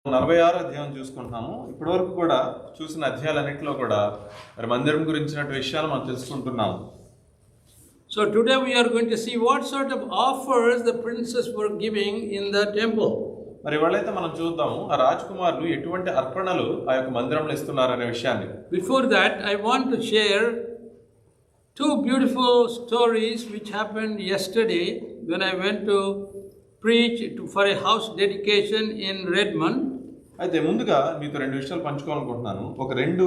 46 అధ్యాయం చూసుకుంటున్నాము. ఇప్పటి వరకు కూడా చూసిన అధ్యాయాలన్నింటిలో కూడా మరి మందిరం గురించిన విషయాలు మనం తెలుసుకుంటున్నాము. So today we are going to see what sort of offers the princes were giving in the temple. మరి ఇవాళైతే మనం చూద్దాము ఆ రాజకుమారులు ఎటువంటి అర్పణలు ఆ యొక్క మందిరంలో ఇస్తున్నారనే విషయాన్ని. Before that, I want to share two beautiful stories which happened yesterday when I went to preach for a house dedication in Redmond. అయితే ముందుగా మీతో రెండు విషయాలు పంచుకోవాలనుకుంటున్నాను. ఒక రెండు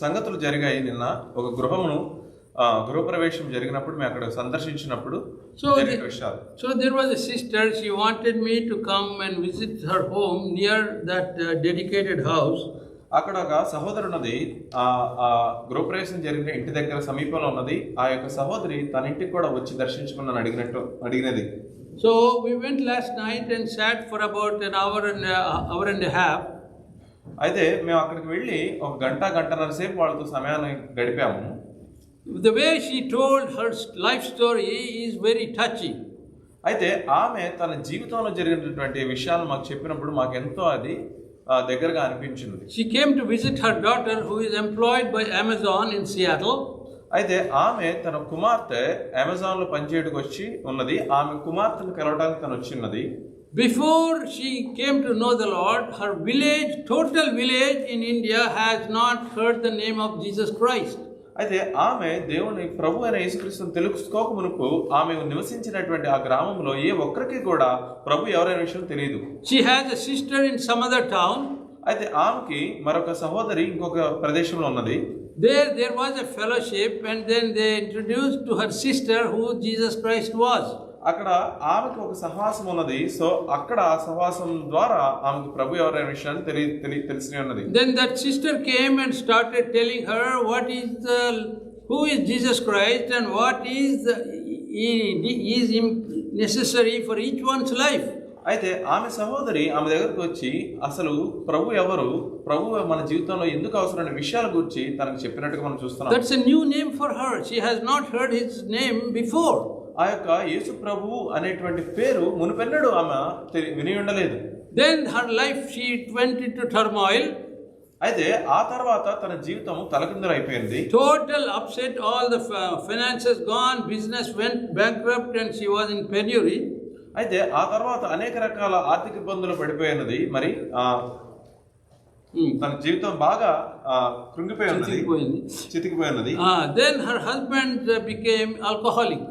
సంగతులు జరిగాయి నిన్న. ఒక గృహప్రవేశం జరిగినప్పుడు మేము అక్కడ సందర్శించినప్పుడు విషయాలు. So there was a sister, she wanted me to come and visit her home near that dedicated house. అక్కడ ఒక సహోదరు ఉన్నది. ఆ గృహప్రవేశం జరిగిన ఇంటి దగ్గర సమీపంలో ఉన్నది. ఆ యొక్క సహోదరి తన ఇంటికి కూడా వచ్చి దర్శించమని అడిగినది. So we went last night and sat for about an hour and a half. అయితే మేము అక్కడికి వెళ్ళి ఒక గంటన్నర సేపు వాళ్ళతో సమయాన్ని గడిపాము. The way she told her life story is very touching. అయితే ఆమె తన జీవితంలో జరిగినటువంటి విషయాలు మాకు చెప్పినప్పుడు మాకు ఎంతో అది దగ్గరగా అనిపించింది. She came to visit her daughter who is employed by Amazon in Seattle. అయితే ఆమె తన కుమార్తె అమెజాన్ లో పనిచేయడానికి వచ్చి ఉన్నది. ఆమె కుమార్తెను కలవడానికి తను వచ్చిన్నది. Before she came to know the Lord, her total village in India has not heard the name of Jesus Christ. అయితే ఆమె దేవుని ప్రభు అయిన యేసుక్రీస్తును తెలుసుకోక మునుపు ఆమె నివసించినటువంటి ఆ గ్రామంలో ఏ ఒక్కరికి కూడా ప్రభు ఎవరైన విషయం తెలియదు. She has a sister in some other town. అయితే ఆమెకి మరొక సహోదరి ఇంకొక ప్రదేశంలో ఉన్నది. There was a fellowship, and then they introduced to her sister who Jesus Christ was. అక్కడ ఆమెకు ఒక సహవాసం ఉన్నది. సో అక్కడ ఆ సహవాసం ద్వారా ఆమెకు ప్రభు ఎవరైన విషయాన్ని తెలిసి ఉన్నది. Then that sister came and started telling her who is Jesus Christ and what is necessary for each one's life. అయితే ఆమె సహోదరి ఆమె దగ్గరకు వచ్చి అసలు ప్రభు ఎవరు, ప్రభు మన జీవితంలో ఎందుకు అవసరమైన విషయాల గురించి తనకు చెప్పినట్టుగా మనం చూస్తున్నాం. That's a new name for her. She has not heard his name before. ఆ యొక్క యేసు ప్రభు అనేటువంటి పేరు మునుపెన్నడూ ఆమె విని ఉండలేదు. Then her life she went into turmoil. అయితే ఆ తర్వాత తన జీవితం తలకిందులు అయిపోయింది. Total upset, all the finances gone, business went bankrupt and she was in penury. అయితే ఆ తర్వాత అనేక రకాల ఆర్థిక ఇబ్బందులు పడిపోయినది. మరి తన జీవితం బాగా చితికిపోయినది. Then her husband became alcoholic.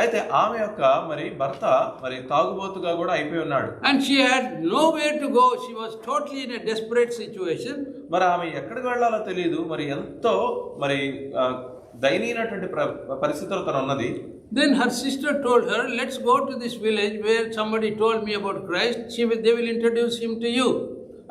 అయితే ఆమె యొక్క మరి భర్త మరి తాగుబోతుగా కూడా అయిపోయి ఉన్నాడు. And she had nowhere to go. She was totally in a desperate situation. మరి ఆమె ఎక్కడికి వెళ్ళాలో తెలియదు. మరి ఎంతో మరి దయనీయమైనటువంటి పరిస్థితుల్లో తను ఉన్నది. Then her sister told her, let's go to this village where somebody told me about Christ. They will introduce him to you.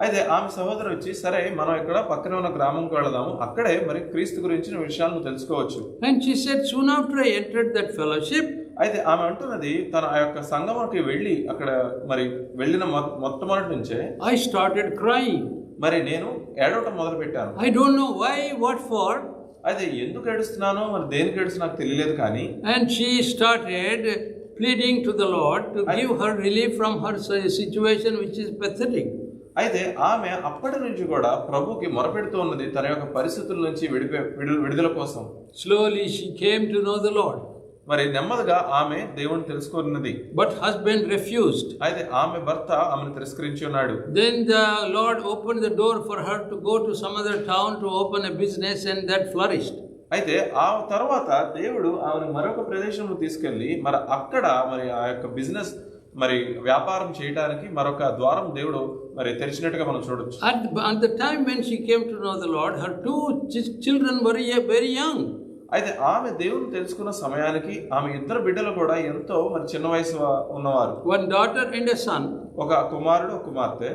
అయితే ఆమె సహోదరు వచ్చి సరే మనం ఇక్కడ పక్కనే ఉన్న గ్రామంకి వెళదాము, అక్కడే మరి క్రీస్తు గురించిన విషయాలను తెలుసుకోవచ్చు. And she said, soon after I entered that fellowship. అయితే ఆమె అంటున్నది తన ఆ యొక్క సంఘంకి వెళ్ళి అక్కడ మరి వెళ్ళిన మొట్టమొదటి నుంచే I started crying. మరి నేను ఏడవటం మొదలు పెట్టాను. I don't know why, what for. అయితే ఎందుకు ఏడుస్తున్నానో మరి దేనికి ఏడుస్తున్నా నాకు తెలియలేదు. కానీ and she started pleading to the Lord to give her relief from her situation which is pathetic. అయితే ఆమె అప్పటి నుంచి కూడా ప్రభుకి మొరపెడుతూ ఉన్నది తన యొక్క పరిస్థితుల నుంచి విడుదల కోసం. Slowly she came to know the Lord. మరి నెమ్మదిగా ఆమె దేవుని తెలుసుకున్నది. But husband refused. అయితే ఆమె భర్త ఆమెను తిరస్కరించి ఉన్నాడు. Then the Lord opened the door for her to go to some other town to open a business, and that flourished. అయితే ఆ తర్వాత దేవుడు ఆమెను మరొక ప్రదేశంలో తీసుకెళ్లి మరి అక్కడ మరి ఆ యొక్క బిజినెస్ మరి వ్యాపారం చేయడానికి మరొక ద్వారం దేవుడు మరి తెరిచినట్టుగా మనం చూడొచ్చు. At the time when she came to know the Lord, her two children were very young. అయితే ఆమె దేవుని తెలుసుకున్న సమయానికి ఆమె ఇద్దరు బిడ్డలు కూడా ఎంతో మరి చిన్న వయసు ఉన్నవారు. One daughter and a son. ఒక కుమారుడు ఒక కుమార్తె.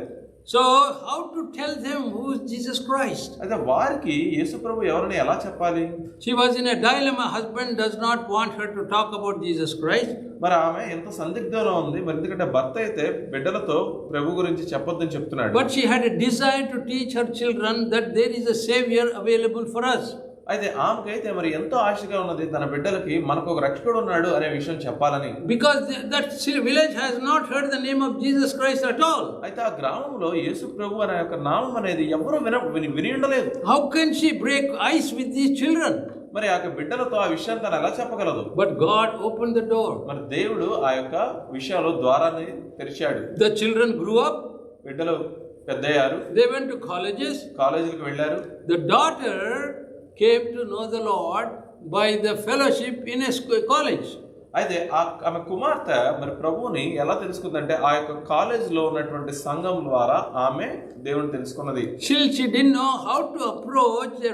So how to tell them who is Jesus Christ? అయితే వారికి యేసు ప్రభు ఎవరని ఎలా చెప్పాలి? She was in a dilemma. Husband does not want her to talk about Jesus Christ. మరి ఆమె ఎంత సందిగ్ధంలో ఉంది. మరి ఎందుకంటే భర్త అయితే బిడ్డలతో ప్రభు గురించి చెప్పొద్దని చెప్తున్నాడు. But she had a desire to teach her children that there is a savior available for us. అయితే ఆమెకైతే మరి ఎంతో ఆశగా ఉన్నది తన బిడ్డలకి మనకు ఒక రక్షకుడు ఉన్నాడు అనే విషయం చెప్పాలని. Because that village has not heard the name of Jesus Christ at all. అయితే ఆ గ్రామంలో యేసు ప్రభు అనే యొక్క నామం అనేది ఎవరు విని ఉండలేదు. How can she break ice with these children? మరి ఆ యొక్క బిడ్డలతో ఆ విషయాన్ని తను ఎలా చెప్పగలదు? But God opened the door. మరి దేవుడు ఆ యొక్క విషయాలు ద్వారాన్ని తెరిచాడు. The children grew up. బిడ్డలు పెద్దయ్యారు. They went to colleges. కాలేజీలకు వెళ్ళారు. The daughter came to know the Lord by the fellowship in a college. అయితే ఆమె కుమార్తె మరి ప్రభువుని ఎలా తెలుసుకుందంటే ఆ యొక్క కాలేజీలో ఉన్నటువంటి సంఘం ద్వారా ఆమె దేవుని తెలుసుకున్నది. She didn't know how to approach the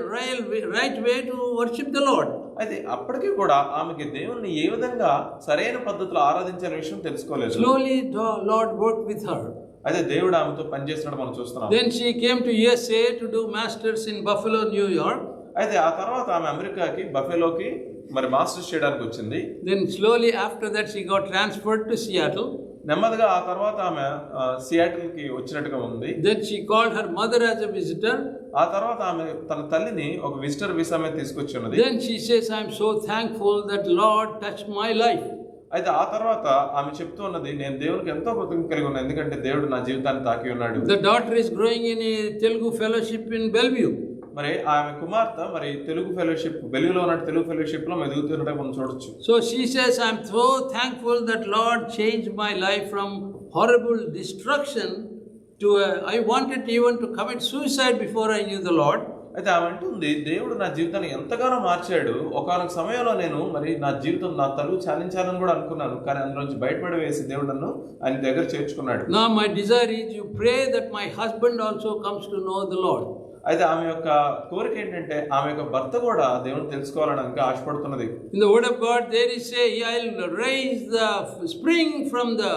right way to worship the Lord. అయితే అప్పటికి కూడా ఆమెకి దేవుణ్ణి ఏ విధంగా సరైన పద్ధతిలో ఆరాధించాలనే విషయం తెలుసుకోలేదు. Slowly the Lord worked with her. అయితే దేవుడు ఆమెతో పనిచేస్తున్నాడు మనం చూస్తున్నాం. Then she came to USA to do masters in Buffalo, New York. అయితే ఆ తర్వాత ఆమె అమెరికాకి బఫెలోకి మరి మాస్టర్స్ చేయడానికి వచ్చింది. Then slowly after that she got transferred to Seattle. నెమ్మదిగా ఆ తర్వాత ఆమె సియాటిల్ కి వచ్చినట్టుగా ఉంది. Then she called her mother as a visitor. ఆ తర్వాత ఆమె తన తల్లిని ఒక విజిటర్ వీసా మీద తీసుకొచ్చి ఉన్నది. Then she says, I am so thankful that Lord touched my life. అయితే ఆ తర్వాత ఆమె చెప్తూ ఉన్నది, నేను దేవునికి ఎంతో కృతజ్ఞత కలిగి ఉన్నాను ఎందుకంటే దేవుడు నా జీవితాన్ని తాకి ఉన్నాడు. The daughter is growing in a Telugu fellowship in Bellevue. మరి ఆమె కుమార్తె మరి తెలుగు ఫెలోషిప్ బెల్యూలో ఉన్న తెలుగు ఫెలోషిప్ లో ఎదుగుతున్నట్టు మనం చూడొచ్చు. So she says, I am so thankful that Lord changed my life from horrible destruction to I wanted even to commit suicide before I knew the Lord. అయితే ఆమె అంటుంది, దేవుడు నా జీవితాన్ని ఎంతగానో మార్చాడు. ఒకానొక సమయంలో నేను మరి నా జీవితం నా తలుపు చాలించాలని కూడా అనుకున్నాను, కానీ అందులోంచి బయటపడి వేసి దేవుడు నన్ను ఆయన దగ్గర చేర్చుకున్నాడు. Now my desire is you pray that my husband also comes to know the Lord. అయితే ఆమె యొక్క కోరిక ఏంటంటే ఆమె యొక్క భర్త కూడా దేవుని తెలుసుకోవాలని ఇంకా ఆశపడుతున్నది. In the word of God there is say, I'll raise the spring from the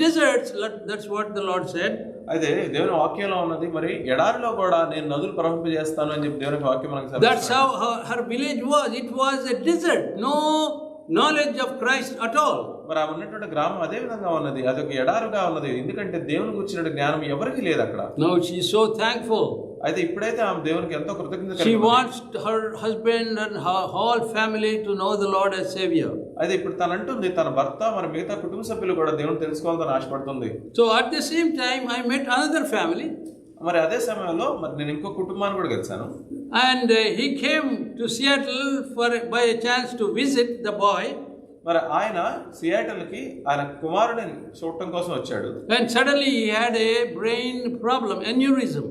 deserts. That's what the Lord said. అయితే దేవుని వాక్యంలో ఉన్నది, మరి ఎడారిలో కూడా నేను నదులు ప్రవహింపజేస్తాను అని చెప్పి దేవుని వాక్యం మనకు. That's how her village was. It was a desert. No knowledge of Christ at all. మరి ఆమె ఉన్నటువంటి గ్రామం అదే విధంగా ఉన్నది, అదొక ఎడారుగా ఉన్నది, ఎందుకంటే దేవుని గురించిన జ్ఞానం ఎవరికి లేదు అక్కడ. Now she is so thankful. అయితే ఇప్పుడైతే ఆమె దేవునికి ఎంతో కృతజ్ఞత. She wants her husband and her whole family to know the Lord as Savior. అయితే ఇప్పుడు తను అంటుంది తన భర్త మరి మిగతా కుటుంబ సభ్యులు కూడా దేవుని తెలుసుకోవాలని ఆశపడుతుంది. So at the same time I met another family. మరి అదే సమయంలో మరి నేను ఇంకో కుటుంబాన్ని కూడా కలిసాను. And he came to Seattle by a chance to visit the boy. మరి ఆయన సియాటిల్ కి ఆయన కుమారుడిని చూడటం కోసం వచ్చాడు. And suddenly he had a brain problem, aneurysm.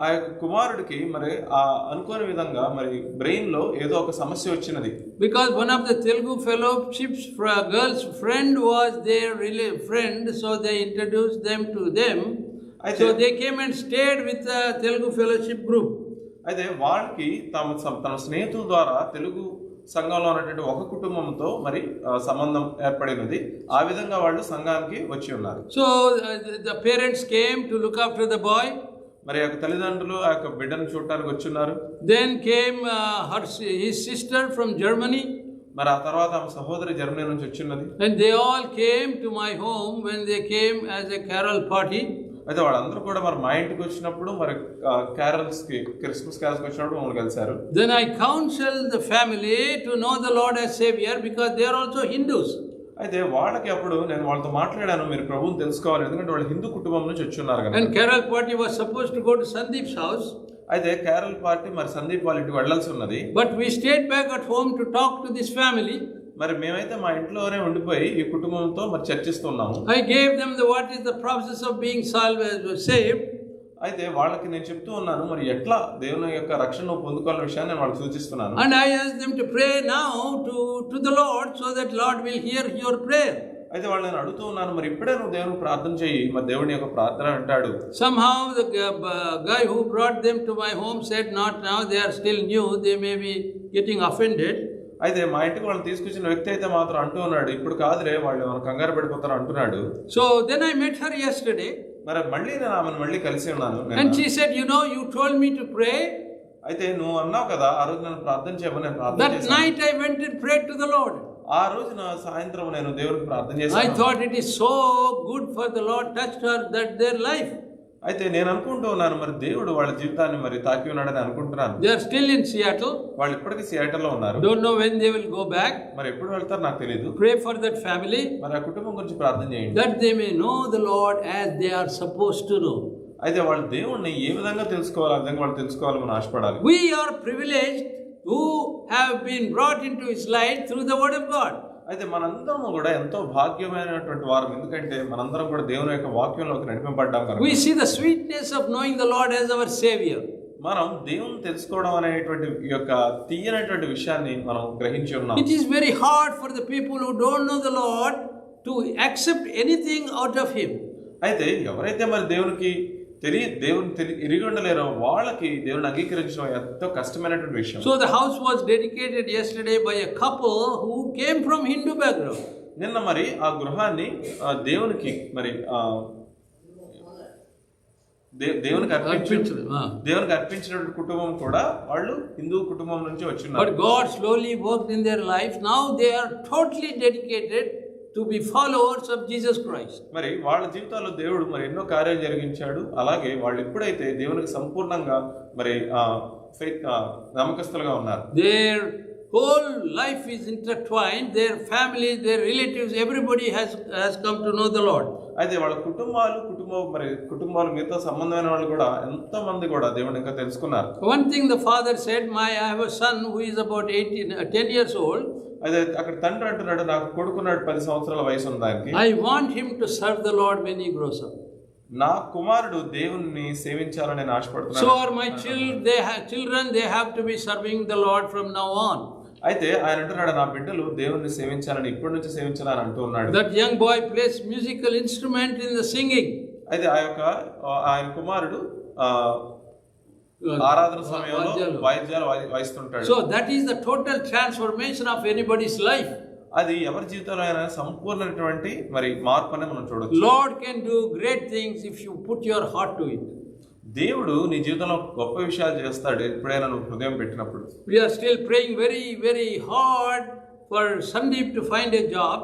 ఆ కుమారుడికి మరి ఆ అనుకోని విధంగా మరి బ్రెయిన్ లో ఏదో ఒక సమస్య వచ్చినది. Because one of the Telugu fellowship's girl's friend was their friend, so they introduced them to them. So they came and stayed with the Telugu fellowship group. అయితే వాళ్ళకి తన స్నేహితుల ద్వారా తెలుగు సంఘంలో ఉన్నటువంటి ఒక కుటుంబంతో మరి సంబంధం ఏర్పడినది. ఆ విధంగా వాళ్ళు సంఘానికి వచ్చి ఉన్నారు. So the parents came to look after the boy. మరి ఆ తల్లిదండ్రులు ఆ యొక్క బిడ్డను చూడటానికి వచ్చి ఉన్నారు. Then came his sister from Germany. మరి ఆ తర్వాత ఆమె సహోదరి జర్మనీ నుంచి వచ్చిన్నది. And they all came to my home when they came as a carol party. అయితే వాళ్ళందరూ కూడా మరి మా ఇంటికి వచ్చినప్పుడు మరి క్యారల్స్ కి క్రిస్మస్ క్యారల్స్ కి వచ్చినప్పుడు మమ్మల్ని కలిశారు. Then I counseled the family to know the Lord as Savior because they are also Hindus. అయితే వాళ్ళకి అప్పుడు నేను వాళ్ళతో మాట్లాడాను, మీరు ప్రభువుని తెలుసుకోవాలి ఎందుకంటే వాళ్ళు హిందూ కుటుంబం నుంచి వచ్చి ఉన్నారు కదా. And carol party was supposed to go to Sandeep's house. అయితే క్యారల్ పార్టీ మరి సందీప్ వాళ్ళ ఇంటికి వెళ్ళాల్సి ఉన్నది. But we stayed back at home to talk to this family. మరి మేమైతే మా ఇంట్లోనే ఉండిపోయి ఈ కుటుంబంతో మరి చర్చిస్తున్నాము. I gave them what is the process of being saved. అయితే వాళ్ళకి నేను చెప్తూ ఉన్నాను మరి ఎట్లా దేవుని యొక్క రక్షణ పొందుకోవాలనే విషయాన్ని నేను వాళ్ళకి సూచిస్తున్నాను. And I asked them to pray now to the Lord so that Lord will hear your prayer. అయితే వాళ్ళు నేను అడుగుతూ ఉన్నాను, మరి ఇప్పుడే నువ్వు దేవునికి ప్రార్థన చేయి, మరి దేవుని యొక్క ప్రార్థన అంటాడు. Somehow the guy who brought them to my home said, not now, they are still new, they may be getting offended. అయితే మా ఇంటికి వాళ్ళని తీసుకొచ్చిన వ్యక్తి అయితే మాత్రం అంటూ ఉన్నాడు, ఇప్పుడు కాదురే వాళ్ళు మన కంగారు పడిపోతారు అంటున్నాడు. So then I met her yesterday. మరి మళ్ళీ నేను ఆమెను మళ్ళీ కలిసి ఉన్నాను. And she said, you told me to pray. అయితే నువ్వు అన్నావు కదా ఆ రోజు నేను ప్రార్థన చేయమని. నేను ప్రార్థన చేశాను. That night I went and prayed to the Lord. ఆ రోజున సాయంత్రం నేను దేవునికి ప్రార్థన చేశాను. I thought it is so good for the Lord touched her that their life. అయితే నేను అనుకుంటూ ఉన్నాను మరి దేవుడు వాళ్ళ జీవితాన్ని మరి తాకి ఉన్నాడని అనుకుంటున్నాను. They are still in Seattle. వాళ్ళు ఇప్పటికీ సియాటల్లో ఉన్నారు. Don't know when they will go back. మరి ఎప్పుడు వెళ్తారో నాకు తెలియదు. Pray for that family. మరి ఆ కుటుంబం గురించి ప్రార్థన చేయండి. That they may know the Lord as they are supposed to know. అయితే వాళ్ళు దేవుణ్ణి ఏ విధంగా తెలుసుకోవాలి, ఆ విధంగా వాళ్ళు తెలుసుకోవాలని మనం ఆశపడాలి. We are privileged who have been brought into His light through the Word of God. అయితే మనందరం కూడా ఎంతో భాగ్యమైనటువంటి వారం, ఎందుకంటే మనందరం కూడా దేవుని యొక్క వాక్యంలోకి నడిపింపబడ్డాం కనుక. We see the sweetness of knowing the Lord as our Savior. మనం దేవుని తెలుసుకోవడం అనేటువంటి ఈ యొక్క తీయనటువంటి విషయాన్ని మనం గ్రహించి ఉన్నాం. It is very hard for the people who don't know the Lord to accept anything out of Him. అయితే ఎవరైతే మరి దేవునికి ఎరిగి ఉండలేరో వాళ్ళకి దేవుని అంగీకరించడం ఎంతో కష్టమైనటువంటి విషయం. So the house was dedicated yesterday by a couple who came from Hindu background. నిన్న మరి ఆ గృహాన్ని దేవునికి మరి దేవునికి అర్పించినటువంటి కుటుంబం కూడా వాళ్ళు హిందూ కుటుంబం నుంచి వచ్చిన్నారు. But God slowly worked in their life. Now they are totally dedicated to be followers of Jesus Christ. మరి వాళ్ళ జీవితాల్లో దేవుడు మరి ఎన్నో కార్యాలు జరిగించాడు. అలాగే వాళ్ళు ఎప్పుడైతే దేవునికి సంపూర్ణంగా మరి ఫెయిత్ నమ్మకస్తులుగా ఉన్నారు. Their whole life is intertwined. Their families, their relatives, everybody has come to know the Lord. అయితే వాళ్ళ కుటుంబాలు మీతో సంబంధమైన వాళ్ళు కూడా ఎంతో మంది కూడా దేవుని ఇంకా తెలుసుకున్నారు. One thing the father said, I have a son who is about 10 years old. అయితే అక్కడ తండ్రి అంటున్నాడు, నాకు కొడుకున్నాడు 10 సంవత్సరాల వయసు ఉంది దానికి. I want him to serve the Lord when he grows up. నా కుమారుడు దేవుణ్ణి సేవించాలని నేను ఆశపడుతున్నాను. So are my children, they have to be serving the Lord from now on. అయితే ఆయన అంటున్నాడు, నా బిడ్డలు దేవుణ్ణి సేవించాలని ఇప్పటి నుంచి సేవించాలని అంటూ ఉన్నాడు. That young boy plays musical instrument in the singing. అయితే ఆయన కుమారుడు ఆరాధన సమయంలో వాయిద్యాలు వాయిస్తుంటాడు. So that is the total transformation of anybody's life. అది ఎవరి జీవితంలో అయినా సంపూర్ణమైనటువంటి మరి మార్పు అని మనం చూడొచ్చు. Lord can do great things if you put your heart to it. దేవుడు నీ జీవితంలో గొప్ప విషయాలు చేస్తాడు ఎప్పుడైనా నువ్వు హృదయం పెట్టినప్పుడు. We are still praying very very hard for Sandeep to find a job.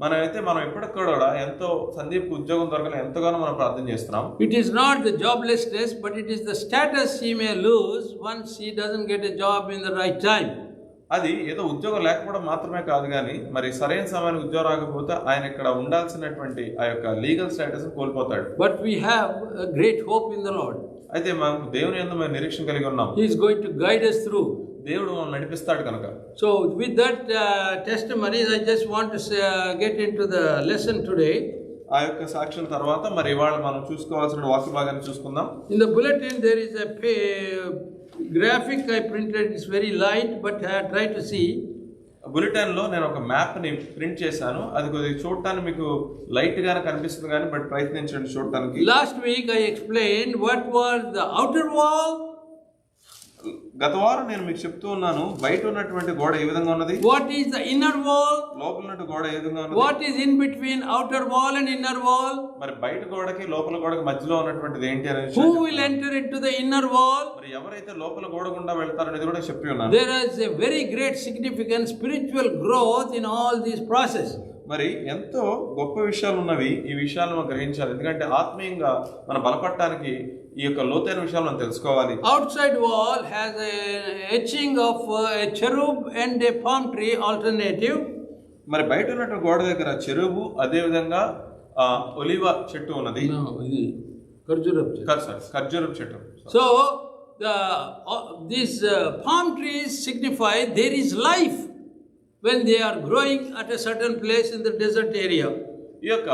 మనం ఇప్పటికి కూడా ఎంతో సందీప్ ఉద్యోగం దొరకని ఎంతగానో మనం ప్రార్థన చేస్తున్నాం. It is not the joblessness, but it is the status he may lose once he doesn't get a job in the right time. అది ఏదో ఉద్యోగం లేకపోవడం మాత్రమే కాదు కానీ మరి సరైన సమయానికి ఉద్యోగం రాకపోతే ఆయన ఇక్కడ ఉండాల్సినటువంటి ఆ యొక్క లీగల్ స్టేటస్ కోల్పోతాడు. But we have a great hope in the Lord. అయితే మనం దేవుని యందు మేము నిరీక్షణ కలిగి ఉన్నాం. He is going to guide us through. దేవుడు మనల్ని నడిపిస్తాడు కనుక. So with that testimony, I just want to get into the lesson today. ఆ యొక్క సాక్ష్యం తర్వాత మరి ఇవాళ మనం చూసుకోవాల్సిన వాక్య భాగాన్ని చూసుకుందాం. In the bulletin there is a graphic I printed. It's very light, but I try to see. Bulletin లో నేను ఒక మ్యాప్ ని ప్రింట్ చేశాను. అది కొద్దిగా చూడటానికి మీకు లైట్ గానే కనిపిస్తుంది కానీ బట్ ప్రయత్నించండి చూడటానికి. Last week I explained what was the outer wall. గత వారం నేను మీకు చెప్తూ ఉన్నాను బయట ఉన్నటువంటి గోడ ఏ విధంగా ఉన్నది. What is the inner wall? లోపల ఉన్న గోడ ఏ విధంగా ఉన్నది. What is in between outer wall and inner wall? మరి బయట గోడకి లోపల గోడకి మధ్యలో ఉన్నటువంటిది ఏంటి అనేది. Who will enter into the inner wall? మరి ఎవరైతే లోపల గోడ గుండా వెళ్తారనేది కూడా చెప్పి ఉన్నాను. There is a very great significant spiritual growth in all this process. మరి ఎంతో గొప్ప విషయాలు ఉన్నవి. ఈ విషయాలను మనం గ్రహించాలి. ఎందుకంటే ఆత్మీయంగా మనం బలపడటానికి ఈ యొక్క లోతైన విషయాలు మనం తెలుసుకోవాలి. Outside wall has a etching of a cherub and a palm tree alternative. మరి బయట ఉన్నటువంటి గోడ దగ్గర చెరువు అదే విధంగా ఒలివ చెట్టు ఉన్నది. ఖర్జూరపు చెట్టు. So these palm trees signify there is life when they are growing at a certain place in the desert area. ఈ యొక్క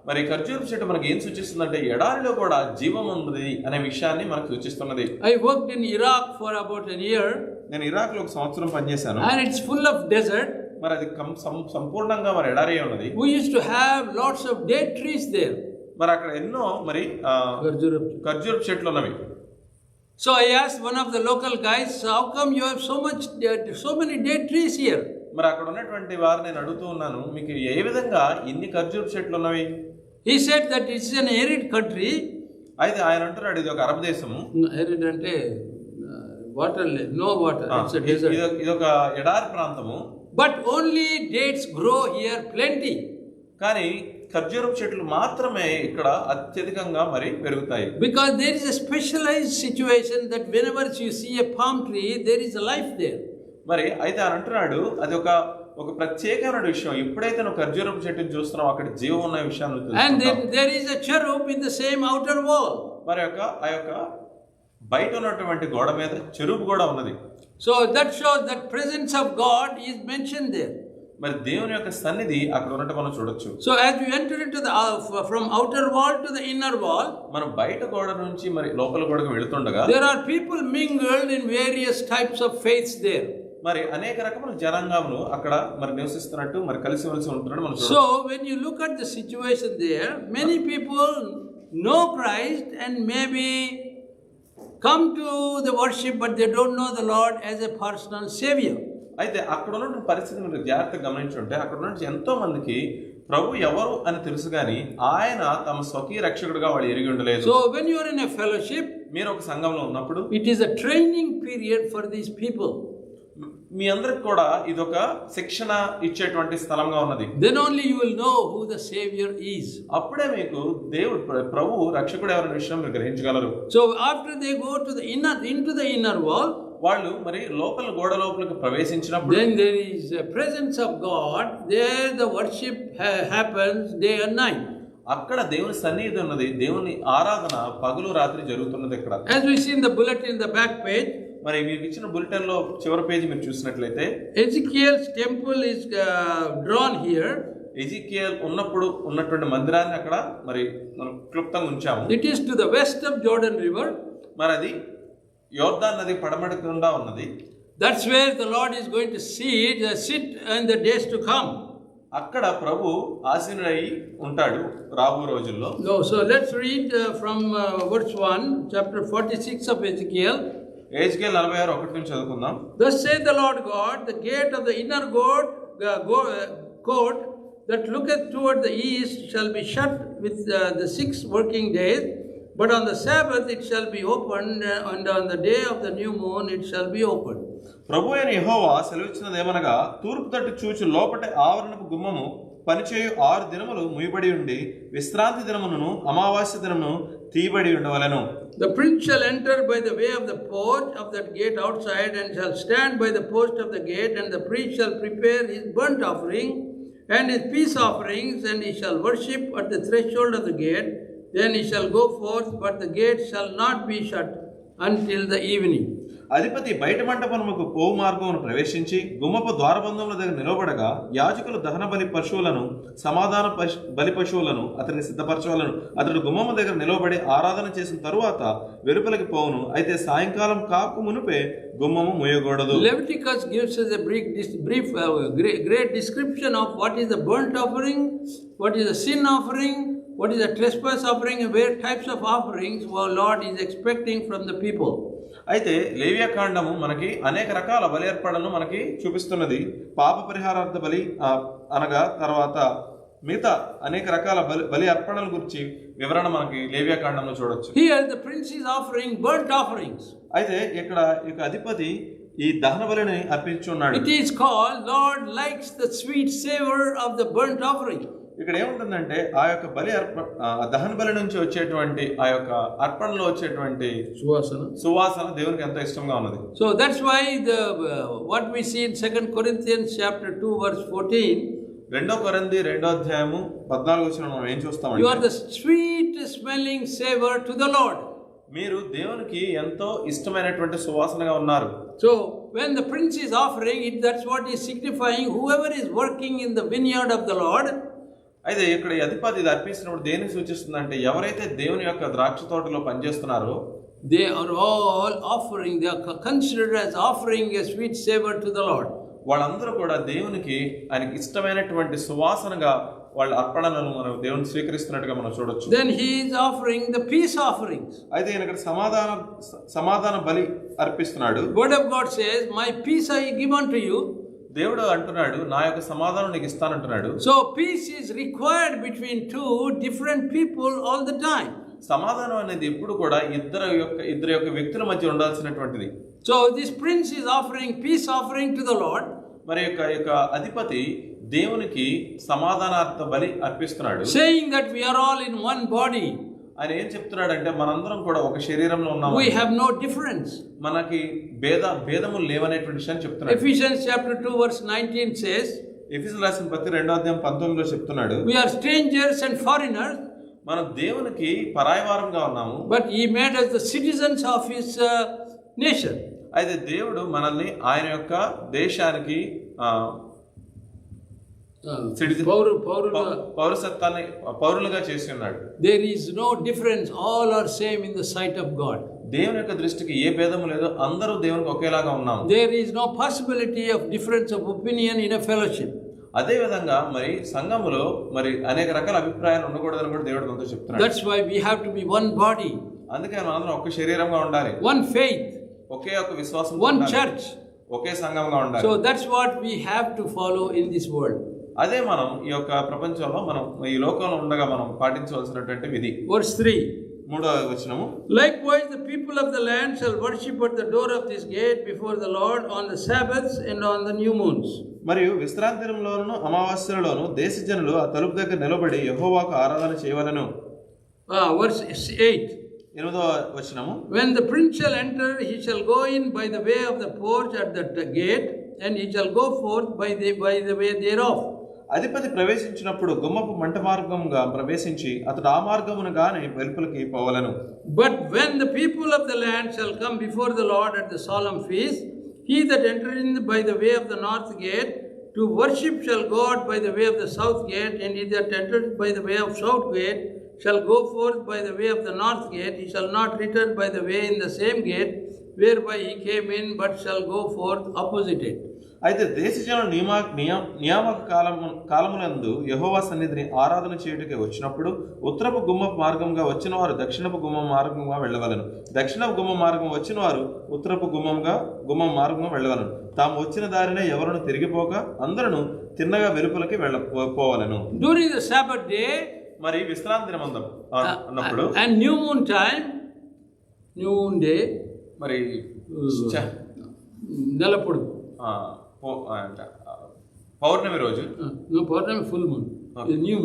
మరి ఖర్జూరపు చెట్టు మనకి ఏం సూచిస్తుందంటే ఎడారిలో కూడా జీవం ఉంది అనే విషయాన్ని మనకు సూచిస్తున్నది. I worked in Iraq for about a year. నేను ఇరాక్ లో 1 సంవత్సరం పనిచేశాను. And it's full of desert. మరి అది సంపూర్ణంగా మరి ఎడారి ఉన్నది. We used to have lots of date trees there. మరి అక్కడ ఎన్నో మరి ఖర్జూరపు చెట్లు ఉన్నవి. So I asked one of the local guys, how come you have so many date trees here? మరి అక్కడ ఉన్నటువంటి వారు నేను అడుగుతూ ఉన్నాను, మీకు ఏ విధంగా ఇన్ని ఖర్జూరపు చెట్లు ఉన్నవి. He said that it's an arid country. అయితే ఆయన అంటున్నాడు ఇది ఒక అరబ్ దేశము. Arid అంటే water, no water. It's a desert. ఇది ఒక ఎడారి ప్రాంతము. But only dates grow here plenty. కానీ ఖర్జూరపు చెట్లు మాత్రమే ఇక్కడ అత్యధికంగా మరి పెరుగుతాయి. Because there is a specialized situation that whenever you see a palm tree, there is a life there. మరి అయితే ఆయన అంటున్నాడు అది ఒక ప్రత్యేకమైన విషయం. ఎప్పుడైతే నువ్వు ఖర్జూరపు చెట్టుని చూస్తున్నావు అక్కడ జీవం ఉన్న విషయాన్ని And తెలుసుకుంటావు. there is a cherub in the same outer wall. మరి ఆ యొక్క బయట ఉన్నటువంటి గోడ మీద చెరుపు కూడా ఉన్నది. So that shows that presence of God is mentioned there. మరి దేవుని యొక్క సన్నిధి అక్కడ ఉన్నట్టు మనం చూడొచ్చు. So as you enter into the from outer wall to the inner wall, మనం బయట గోడ నుంచి మరి లోపల గోడకు వెళుతుండగా there are people mingled in various types of faiths there. మరి అనేక రకముల జనాంగములు అక్కడ మరి నివసిస్తున్నట్టు మరి కలిసిమెలిసి ఉంటున్నట్టు మనం చూడొచ్చు. So when you look at the situation there, many people know Christ and maybe come to the worship, but they don't know the Lord as a personal savior. అయితే అక్కడ ఉన్న పరిస్థితి మీరు జాగ్రత్తగా గమనించుంటే అక్కడ నుంచి ఎంతో మందికి ప్రభు ఎవరు అని తెలుసు కానీ ఆయన తమ స్వకీయ రక్షకుడిగా వాళ్ళు ఎరిగి ఉండలేదు. So when you are in a fellowship, మీరు ఒక సంఘంలో ఉన్నప్పుడు it is a training period for these people. మీ అందరికి కూడా ఇదొక శిక్షణ ఇచ్చేటువంటి స్థలంగా ఉన్నది. Then only you will know who the savior is. అప్పుడే మీకు దేవుడు ప్రభు రక్షకుడు ఎవరనే విషయం మీరు గ్రహించగలరు. So after they go to the into the inner wall, వాళ్ళు మరి లోపల గోడ లోపలికి ప్రవేశించినప్పుడు then there is a presence of God. There the worship happens day and night. అక్కడ దేవుని సన్నిధి ఉన్నది. దేవుని ఆరాధన పగలు రాత్రి జరుగుతున్నది ఇక్కడ. As we see in the bulletin in the back page, మరి మీకు ఇచ్చిన బులెటిన్ లో చివరి పేజీ మీరు చూసినట్లయితే Ezekiel's temple is drawn here. Ezekiel ఉన్నప్పుడు ఉన్నటువంటి మందిరాన్ని అక్కడ మరి మనం క్లుప్తంగా ఉంచాము. It is to the west of Jordan River. మరి అది యోర్దాన్ నది పడమటి గుండా ఉన్నది. That's where the Lord is going to sit in the days to come. అక్కడ ప్రభు ఆసీనుడై ఉంటాడు రాబో రోజుల్లో. So let's read from verse 1, chapter 46 of Ezekiel. Ezekiel 46:1 నుంచి చదువుకుందాం. Thus saith the Lord God, the gate of the inner court that looketh toward the east shall be shut with the 6 working days, but on the Sabbath it shall be opened, and on the day of the new moon it shall be opened. ప్రభు అయిన యెహోవా సెలవిచ్చినదేమనగా తూర్పు తట్టు చూచు లోపటి ఆవరణపు గుమ్మము పనిచేయు 6 దినములు ముయ్యబడి ఉండి విశ్రాంతి దినమును అమావాస్య దినమును తీయబడి ఉండవలెను. The prince shall enter by the way of the porch of that gate outside, and shall stand by the post of the gate, and the priest shall prepare his burnt offering and his peace offerings, and he shall worship at the threshold of the gate. Then he shall go forth, but the gate shall not be shut until the evening. అధిపతి బయట మంటపమునకు పోవు మార్గమును ప్రవేశించి గుమ్మపు ద్వారబంధముల దగ్గర నిలబడగా యాజకులు దహన బలి పశువులను సమాధాన బలి పశువులను అతన్ని సిద్ధపరచవలను. అతడు గుమ్మము దగ్గర నిలబడి ఆరాధన చేసిన తరువాత వెలుపలికి పోవును. అయితే సాయంకాలం కాకు మునుపే గుమ్మము మూయకూడదు. Leviticus gives us a brief great description of what is the burnt offering, what is the sin offering, what is the trespass offering, and where types of offerings our Lord is expecting from the people. అయితే లేవియాకాండము మనకి అనేక రకాల బలి అర్పణలను మనకి చూపిస్తున్నది. పాప పరిహారార్థ బలి అనగా తర్వాత మిగతా అనేక రకాల బలి అర్పణల గురించి వివరణ మనకి లేవియాకాండంలో చూడొచ్చు. Here the prince is offering burnt offerings. అయితే ఇక్కడ ఇక అధిపతి ఈ దహన బలిని అర్పించున్నాడు. It is called Lord likes the sweet savor of the burnt offering. ఇక్కడ ఏముంటుందంటే ఆ యొక్క దహన బలి నుంచి వచ్చేటువంటి ఆ యొక్క అర్పణలో వచ్చేటువంటి సువాసన దేవునికి ఎంతో ఇష్టంగా ఉన్నది. So that's why what we see in 2 Corinthians chapter 2 verse 14, 2 కొరింథీ 2వ అధ్యాయము 14వ వచనం మనం ఏం చూస్తామంటే you are the sweet smelling savor to the Lord. మీరు దేవునికి ఎంతో ఇష్టమైనటువంటి సువాసనగా ఉన్నారు. So when the prince is offering it, that's what is signifying whoever is working in the vineyard of the Lord. అయితే ఇక్కడ అధిపతి ఇది అర్పిస్తున్నప్పుడు దేన్ని సూచిస్తుందంటే ఎవరైతే దేవుని యొక్క ద్రాక్ష తోటలో పనిచేస్తున్నారో they are all offering, they are considered as offering a sweet savor to the Lord. వాళ్ళందరూ కూడా దేవునికి ఆయనకి ఇష్టమైనటువంటి సువాసనగా వాళ్ళ అర్పణలను మనం దేవుని స్వీకరిస్తున్నట్టుగా మనం చూడొచ్చు. Then he is offering the peace offerings. అయితే ఈయన ఇక్కడ సమాధాన బలి అర్పిస్తున్నాడు. Word of God says, my peace I give unto you. దేవుడు అంటున్నాడు నా యొక్క సమాధానం నీకు ఇస్తానంటున్నాడు. So peace is required between two different people all the time. సమాధానం అనేది ఎప్పుడు కూడా ఇద్దరు యొక్క వ్యక్తుల మధ్య ఉండాల్సినటువంటిది. So this prince is offering peace offering to the Lord. మరి యొక్క అధిపతి దేవునికి సమాధానార్థ బలి అర్పిస్తున్నాడు. saying that we are all in one body. ఆయన ఏం చెప్తున్నాడంటే మనందరం కూడా ఒక శరీరంలో ఉన్నాము, We have no difference. మనకి భేదములు లేవనేటువంటి విషయాన్ని చెప్తున్నాడు. Ephesians chapter 2 verse 19 says, ఎఫెసీయులకు రాసిన పత్రిక 2:19 చెప్తున్నాడు, we are strangers and foreigners, మనం దేవునికి పరాయవారంగా ఉన్నాము, but he made us the citizens of his nation. అయితే దేవుడు మనల్ని ఆయన యొక్క దేశానికి పౌరసత్వాన్ని పౌరులుగా చేసి ఉన్నాడు. There is no difference, all are same in the sight of God. దేవుని యొక్క దృష్టికి ఏ భేదము లేదు, అందరూ దేవునికి ఒకేలాగా ఉన్నాము. There is no possibility of difference of opinion in a fellowship. అదే విధంగా మరి సంఘములో మరి అనేక రకాల అభిప్రాయాలు ఉండకూడదని కూడా దేవుడు మనతో చెప్తున్నాడు. That's why we have to be one body, అందుకే మనందరం ఒక్క శరీరంగా ఉండాలి, one faith, ఒకే ఒక విశ్వాసం, one church, ఒకే సంఘంగా ఉండాలి. So that's what we have to follow in this world. అదే మనం ఈ యొక్క ప్రపంచంలో మనం ఈ లోకంలో ఉండగా మనం పాటించవలసినటువంటి విధి. Verse 3. 3వ వచనము, Likewise the people of the land shall worship at the door of this gate before the Lord on the Sabbaths and on the new moons. మరియు విశ్రాంతి దినములోను అమావాస్యలలోను దేశజనులు ఆ తలుపు దగ్గర నిలబడి యెహోవాకు ఆరాధన చేయవలెను. Verse 8. 8వ వచనము, When the prince shall enter, he shall go in by the way of the porch at the gate, and he shall go forth by the way thereof. అధిపతి ప్రవేశించినప్పుడు గుమ్మపు మంట మార్గముగా ప్రవేశించి అతడు ఆ మార్గమునుగానే వెలుపలికి పోవలెను. But when the people of the land shall come before the Lord at the solemn feast, he that entereth in by the way of the north gate to worship shall go out by the way of the south gate, and he that entereth by the way of south gate shall go forth by the way of the north gate. He shall not return by the way in the same gate whereby he came in, but shall go forth opposite it. అయితే దేశజనులు నియామక కాలమునందు యెహోవా సన్నిధిని ఆరాధన చేయుటకే వచ్చినప్పుడు ఉత్తరపు గుమ్మ మార్గంగా వచ్చిన వారు దక్షిణపు గుమ్మ మార్గంగా వెళ్ళవలను, దక్షిణపు గుమ్మ మార్గం వచ్చిన వారు ఉత్తరపు గుమ్మ మార్గంగా వెళ్ళవలను. తాము వచ్చిన దారినే ఎవరును తిరిగిపోక అందరూ తిన్నగా వెలుపలకి పోవలను. During the Sabbath day, మరి విశ్రాంతి దినమందు అన్నప్పుడు and new moon time, new moon day, మరి నెలపొడు పౌర్ణమి రోజు, పౌర్ణమి ఫుల్ మూన్, న్యూ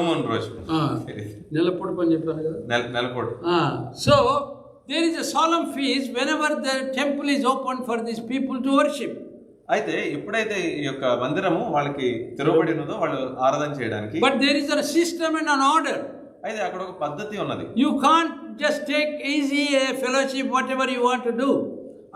మూన్ రోజు, నెలపొడు పని చెప్పాను కదా, నెలపొడు. So there is a solemn feast whenever the temple is open for these people to worship. అయితే ఎప్పుడైతే ఈ యొక్క మందిరము వాళ్ళకి తెరవబడి ఉన్నదో వాళ్ళు ఆరాధన చేయడానికి, but there is a system and an order. అయితే అక్కడ ఒక పద్ధతి ఉన్నది. You can't just take easy a fellowship whatever you want to do.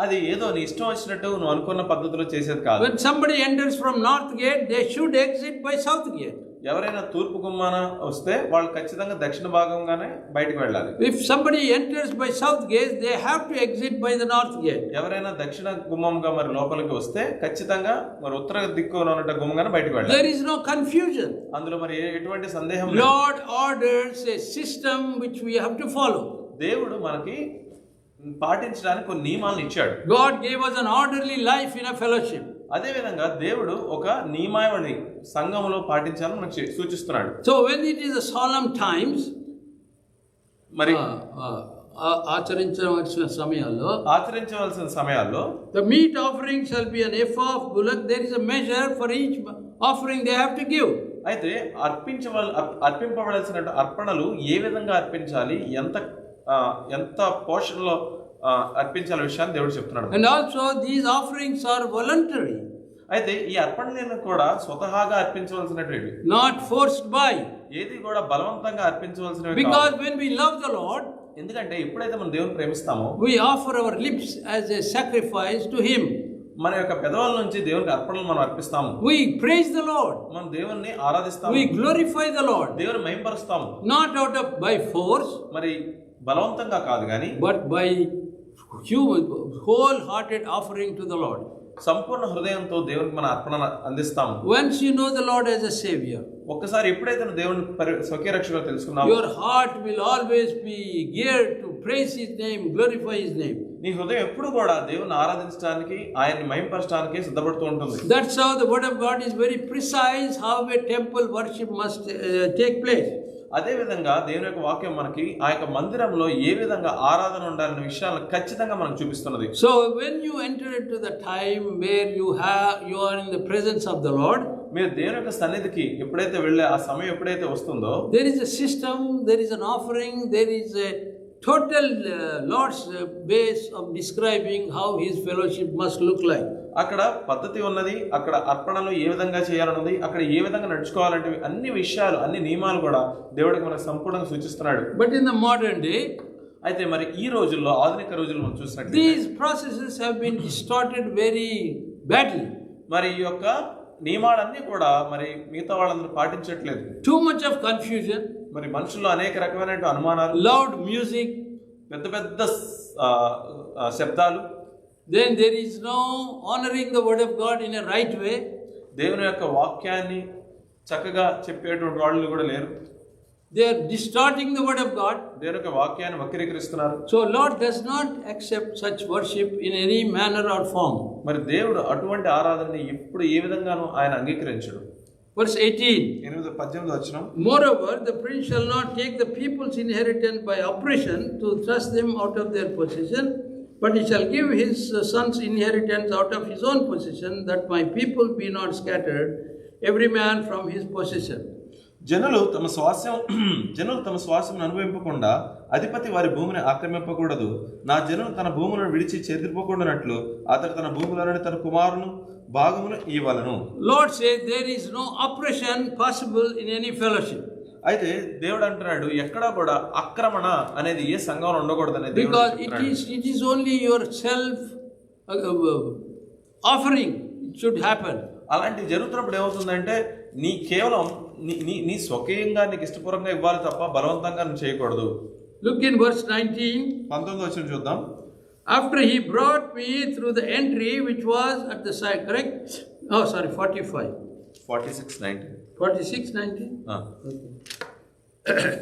అది ఏదో నీ ఇష్టం వచ్చినట్టు నువ్వు అనుకున్న పద్ధతిలో చేసేది కాదు. When somebody enters from north gate, they should exit by south gate. ఎవరైనా తూర్పు గుమ్మాన వస్తే వాళ్ళు ఖచ్చితంగా దక్షిణ భాగంగానే బయటకు వెళ్ళాలి. If somebody enters by south gate, they have to exit by the north gate. ఎవరైనా దక్షిణ గుమ్మంగా మరి లోపలికి వస్తే ఖచ్చితంగా మరి ఉత్తర దిక్కున ఉన్న గుమ్మంగానే బయటకు వెళ్ళాలి. There is no confusion. అందులో మరి ఎటువంటి సందేహం లేదు. Lord orders a system which we have to follow. దేవుడు మనకి పాటించడానికి కొన్ని నియమాలను ఇచ్చాడు. God gave us an orderly life in a fellowship. అదే విధంగా దేవుడు ఒక నియమావళి సంఘములో పాటించాలని మనకు సూచిస్తున్నాడు. So when it is a solemn times, మరి ఆచరించవలసిన సమయాల్లో the meat offering shall be an ephah of bullock. There is a measure for each offering they have to give. అయితే అర్పింపబడాల్సిన అర్పణలు ఏ విధంగా అర్పించాలి, ఎంత పోషణలో అర్పించాల విషయాన్ని దేవుడు చెప్తున్నాడు. And also these offerings are voluntary. అయితే ఈ అర్పణలను కూడా స్వతహాగా అర్పించవలసినవి, not forced by. ఏది కూడా బలవంతంగా అర్పించవలసినవి. Because when we love the Lord, ఎందుకంటే ఎప్పుడైతే మనం దేవుని ప్రేమిస్తామో we offer our lips as a sacrifice to him. మన యొక్క పెదవుల నుంచి దేవునికి అర్పణలు మనం అర్పిస్తాము. We praise the Lord. మనం దేవుణ్ణి ఆరాధిస్తాము. We glorify the Lord. దేవుని మహిమపరుస్తాము. Not out of by force, మరి బలవంతంగా కాదు కానీ, but by whole-hearted offering to the Lord. సంపూర్ణ హృదయంతో దేవునికి మన అర్పణ అందిస్తాము. Once you know the Lord as a savior, ఒక్కసారి ఎప్పుడైతే నువ్వు దేవుని స్వకీయ రక్షకుడిగా తెలుసుకున్నావో, your heart will always be geared to praise his name, glorify his name. నీ హృదయం ఎప్పుడు కూడా దేవుని ఆరాధించడానికి, ఆయన్ని మహిమపరచడానికి సిద్ధపడుతూ ఉంటుంది. That's how the word of God is very precise how a temple worship must take place. అదే విధంగా దేవుని యొక్క వాక్యం మనకి ఆ యొక్క మందిరంలో ఏ విధంగా ఆరాధన ఉండాలనే విషయాలను ఖచ్చితంగా మనకు చూపిస్తున్నది. So when you enter into the time where you are in the presence of the Lord, మీరు దేవుని యొక్క సన్నిధికి ఎప్పుడైతే వెళ్ళే ఆ సమయం ఎప్పుడైతే వస్తుందో, there is a system, there is an offering, there is a total Lord's base of describing how his fellowship must look like. అక్కడ పద్ధతి ఉన్నది, అక్కడ అర్పణలు ఏ విధంగా చేయాలన్నది, అక్కడ ఏ విధంగా నడుచుకోవాలంటే అన్ని విషయాలు, అన్ని నియమాలు కూడా దేవుడికి మనకు సంపూర్ణంగా సూచిస్తున్నాడు. But in the modern day, అయితే మరి ఈ రోజుల్లో, ఆధునిక రోజుల్లో మనం చూసినట్లయితే these processes have been distorted very badly. మరి ఈ యొక్క నియమాలన్నీ కూడా మరి మిగతా వాళ్ళందరూ పాటించట్లేదు. Too much of confusion, మరి మనుషుల్లో అనేక రకమైన అనుమానాలు, loud music, పెద్ద పెద్ద శబ్దాలు, then there is no honoring the word of God in a right way. దేవుని యొక్క వాక్యాన్ని చక్కగా చెప్పేటువంటి వాళ్ళు కూడా లేరు. They are distorting the word of God. దేవుని యొక్క వాక్యాన్ని వక్రీకరిస్తున్నారు. So Lord does not accept such worship in any manner or form. మరి దేవుడు అటువంటి ఆరాధనని ఎప్పుడు ఏ విధంగానూ ఆయన అంగీకరించడు. Verse 18. 18 వచనం. Moreover, the prince shall not take the people's inheritance by oppression to thrust them out of their possession, but he shall give his son's inheritance out of his own possession, that my people be not scattered, every man from his possession. జనులు తమ స్వాస్యం అనుభవింపకుండా అధిపతి వారి భూమిని ఆక్రమింపకూడదు. నా జనులు తన భూములను విడిచి చెదిరిపోకుండానట్లు అతడు తన భూములను తన కుమారును భాగమును ఇవ్వలను. Lord says there is no oppression possible in any fellowship. అయితే దేవుడు అంటున్నాడు ఎక్కడా కూడా ఆక్రమణ అనేది ఏ సంఘంలో ఉండకూడదు అనేది. Because it is only your self offering it should happen. అలాంటి జరుగుతున్నప్పుడు ఏమవుతుందంటే నీ కేవలం నీ స్వకీయంగా నీకు ఇష్టపూర్వకంగా ఇవ్వాలి తప్ప బలవంతంగా నువ్వు చేయకూడదు. Look in verse 19. 19వ వచనం చూద్దాం. After he brought me through the entry which was at the side, correct? Oh, sorry, 45. 46:19. 46:19? Okay.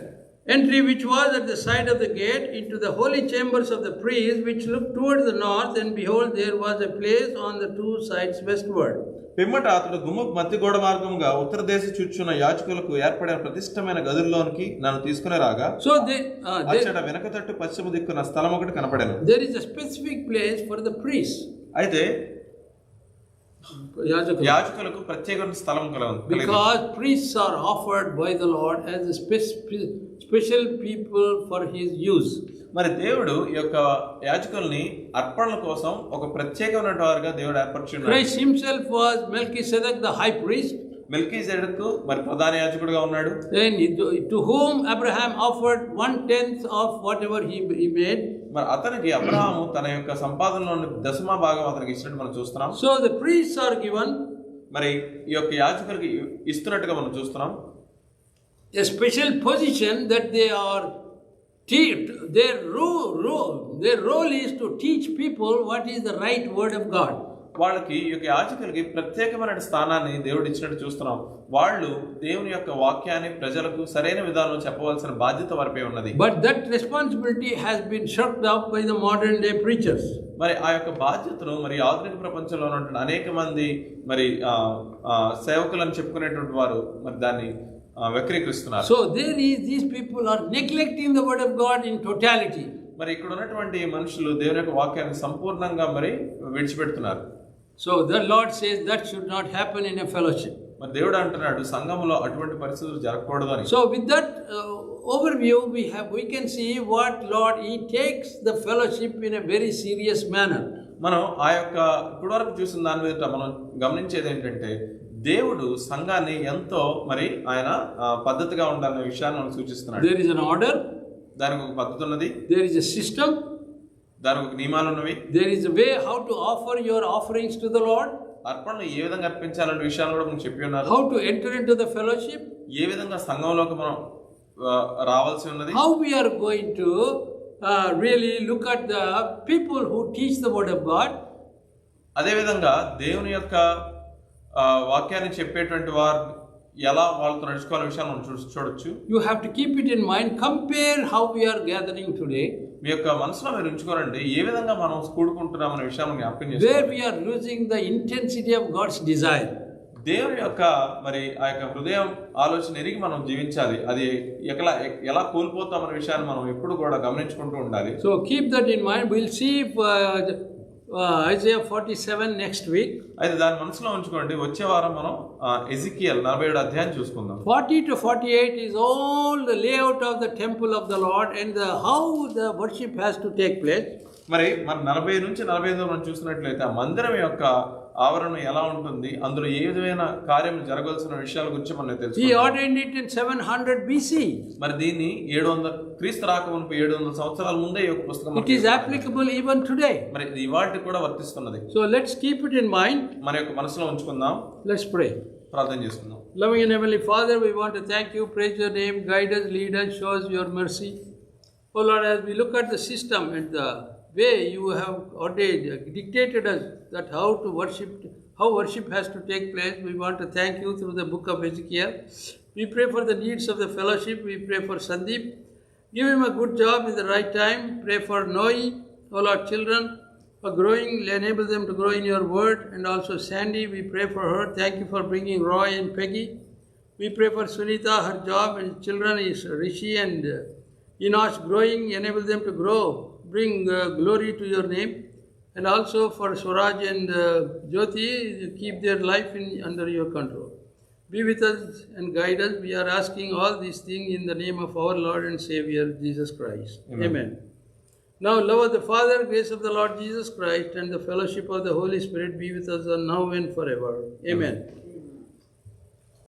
Entry which was at the side of the gate into the holy chambers of the priests, which looked towards the north, and behold, there was a place on the two sides westward. పిమ్మట అతడు గుమ్మపు మధ్య గోడ మార్గముగా ఉత్తర దేశ చూచున్న యాజకులకు ఏర్పడిన ప్రతిష్టమైన గదుల్లోనికి నన్ను తీసుకుని రాగా అచ్చట వెనక తట్టు పశ్చిమ దిక్కున స్థలం ఒకటి కనపడెను. There is a specific place for the priests. అయితే యాజకులకు ప్రత్యేకమైన స్థలం కలదు. Because priests are offered by the Lord as a special people for his use. మరి దేవుడు ఈ యొక్క యాజకుల్ని అర్పణల కోసం ఒక ప్రత్యేకమైన వారుగా దేవుడు ఏర్పరచున్నాడు. Christ himself was Melchizedek the high priest. మెల్కీజెదెకు మరి ప్రధాన యాజకుడిగా ఉన్నాడు. Then to whom Abraham offered 1/10 of whatever he made. మరి అతనికి అబ్రహాము తన యొక్క సంపాదనలోని దశమ భాగం అతనికి ఇచ్చినట్టు మనం చూస్తున్నాం. So the priests are given మరి ఈ యొక్క యాజకులకి ఇస్తున్నట్టుగా మనం చూస్తున్నాం. A special position that they are their role is to teach people what is the right word of God. వాళ్ళకి ఈ యొక్క యాజకులకి ప్రత్యేకమైన స్థానాన్ని దేవుడు ఇచ్చినట్టు చూస్తున్నాం. వాళ్ళు దేవుని యొక్క వాక్యాన్ని ప్రజలకు సరైన విధానంలో చెప్పవలసిన బాధ్యత వారిపై ఉన్నది. But that responsibility has been shirked off by the modern day preachers. మరి ఆ యొక్క బాధ్యతను మరి ఆధునిక ప్రపంచంలో ఉన్నటువంటి అనేక మంది మరి సేవకులను చెప్పుకునేటువంటి వారు మరి దాన్ని వక్రీకరిస్తున్నారు. So these people are neglecting the word of God in totality. మరి ఇక్కడ ఉన్నటువంటి మనుషులు దేవుని యొక్క వాక్యాన్ని సంపూర్ణంగా మరి విడిచిపెడుతున్నారు. So the Lord says that should not happen in a fellowship. మరి దేవుడు అంటున్నాడు సంఘంలో అటువంటి పరిస్థితులు జరగకూడదు అని. So with that overview we can see what Lord he takes the fellowship in a very serious manner. మనం ఆ యొక్క ఇప్పటివరకు చూసిన దాని మీద మనం గమనించేది ఏంటంటే దేవుడు సంఘాన్ని ఎంతో మరి ఆయన పద్ధతిగా ఉండాలనే విషయాన్ని మనం సూచిస్తున్నాడు. There is an order. దానికి ఒక పద్ధతి ఉన్నది. There is a system. దానికి ఒక నియమాలు ఉన్నవి. There is a way how to offer your offerings to the Lord. అర్పణలు ఏ విధంగా అర్పించాలనే విషయాలు కూడా మనం చెప్పి ఉన్నారు. How to enter into the fellowship. ఏ విధంగా సంఘంలోకి మనం రావాల్సి ఉన్నది. How we are going to really look at the people who teach the word of God. అదే విధంగా దేవుని యొక్క వాక్యాన్ని చెప్పేటువంటి వారు ఎలా వాళ్ళతో నడుచుకోవాలనే విషయాలు మనం చూడొచ్చు. You have to keep it in mind. Compare how we are gathering today. మీ యొక్క మనసులో మీరు ఉంచుకోరండి ఏ విధంగా మనం కూడుకుంటున్నాం అనే విషయాన్ని జ్ఞాపకం చేసుకోండి. Where we are losing the intensity of God's desire. దేవుని యొక్క మరి ఆ యొక్క హృదయం ఆలోచన ఎరిగి మనం జీవించాలి. అది ఎలా కోల్పోతామనే విషయాన్ని మనం ఎప్పుడు కూడా గమనించుకుంటూ ఉండాలి. So keep that in mind. We'll see Isaiah 47 next week. అయితే దాని మనసులో ఉంచుకోండి. వచ్చే వారం మనం ఎజికియల్ 47 అధ్యాయం చూసుకుందాం. 40 to 48 is all the layout of the temple of the Lord and how the worship has to take place. మరి మన 40 నుంచి 45 మనం చూసినట్లయితే ఆ మందిరం యొక్క ఆవరణ ఎలా ఉంటుంది, అందులో ఏ విధమైన కార్యం జరగాల్సిన విషయాల గురించి మనం He తెలుసుకుందాం. ordained it in 700 BC. మరి దీన్ని 700 క్రీస్తు రాకమునుపు 700 సంవత్సరాల ముందే ఈ యొక్క పుస్తకం It is applicable even today. మరి ఇది ఇవాల్టి కూడా వర్తిస్తున్నది. So let's keep it in mind. మన యొక్క మనసులో ఉంచుకుందాం. Let's pray. ప్రార్థన చేసుకుందాం. Loving and Heavenly Father, we want to thank you, praise your name, guide us, lead us, show us your mercy. Oh Lord, as we look at the system and the way you have ordained, dictated us that how worship has to take place, we want to thank you through the book of Ezekiel. We pray for the needs of the fellowship. We pray for Sandeep. Give him a good job in the right time. Pray for Noi, all our children are growing. Enable them to grow in your word. And also Sandy, we pray for her. Thank you for bringing Roy and Peggy. We pray for Sunita, her job and children is Rishi and Enosh growing. Enable them to grow. Bring glory to your name. And also for Swaraj and Jyoti, keep their life under your control. Be with us and guide us. We are asking all these things in the name of our Lord and Savior, Jesus Christ. Amen. Now, love of the Father, grace of the Lord Jesus Christ, and the fellowship of the Holy Spirit be with us now and forever. Amen.